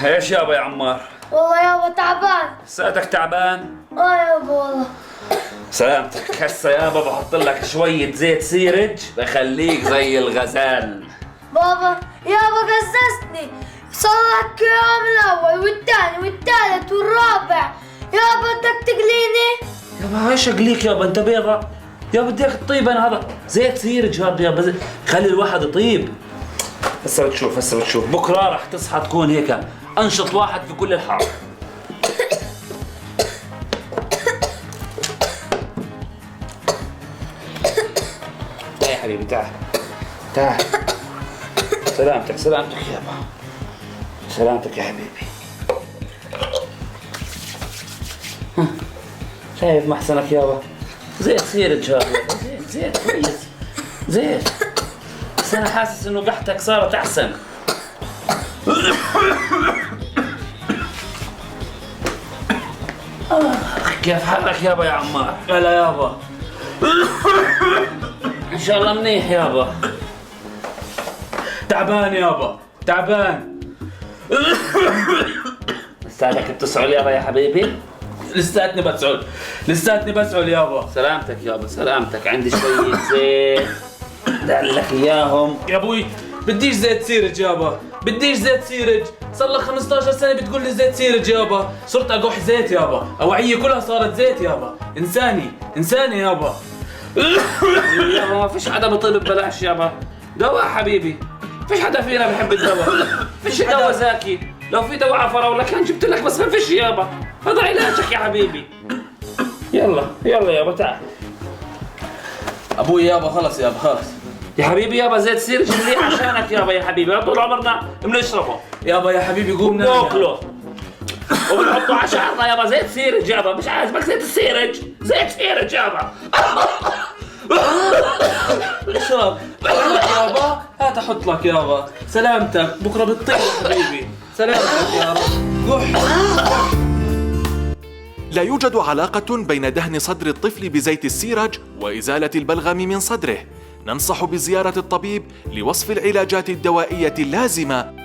ايش يابا يا عمار؟ والله يابا تعبان. ساعتك تعبان؟ يابا والله. سلامتك. هسه يابا بحط لك شوية زيت سيرج بخليك زي الغزال. بابا يابا قززتني، صلك يوم الأول والثاني والثالث والرابع. يابا بدك تقليني؟ يابا ايش اقليك يابا انت بيضة؟ يابا بدي اياك تطيب. انا هذا زيت سيرج هذا يابا، خلي الواحد يطيب. هسه بتشوف بكره راح تصحى تكون هيك انشط واحد في كل الحاره. تعال يا حبيبي تعال. سلامتك يابا، سلامتك يا حبيبي. شايف محسنك يابا؟ زيت سيرج هذا، زيت كويس، زيت. بس انا حاسس انه قحتك صارت احسن. كيف حالك يابا يا عمار؟ هلا يابا. ان شاء الله منيح يابا. تعبان يابا، تعبان. لساتك بتسعل يابا يا حبيبي؟ لساتني بسعل يابا. سلامتك يابا، سلامتك. عندي شوية زيت دلك اياهم. يا ابوي بديش زيت سيرج يابا، بديش زيت سيرج. صار لك 15 سنة بتقول لي زيت سيرج يابا. صرت اقح زيت يابا، اوعية كلها صارت زيت يابا. انساني يابا. يابا ما فيش حدا بطيب ببلاش يابا. دواء حبيبي، فيش حدا فينا بحب الدواء. فيش دواء زاكي. لو في دواء على فراولة كان جبت لك، بس ما فيش يابا. هذا علاجك يا حبيبي. يلا يابا تعال. ابوي يابا خلص يابا خلص. يا حبيبي يابا زيت سيرج اللي عشانك يابا يا حبيبي، طول عمرنا بنشربه يابا يا حبيبي قوم نام. ناكله وبنحطه على شعرنا يابا. زيت سيرج يابا، مش عاجبك زيت السيرج؟ زيت سيرج يابا. اشرب يابا، هات احط لك يابا. سلامتك، بكره بتطير يا حبيبي. سلامتك يا رب. لا يوجد علاقة بين دهن صدر الطفل بزيت السيرج وإزالة البلغم من صدره. ننصح بزيارة الطبيب لوصف العلاجات الدوائية اللازمة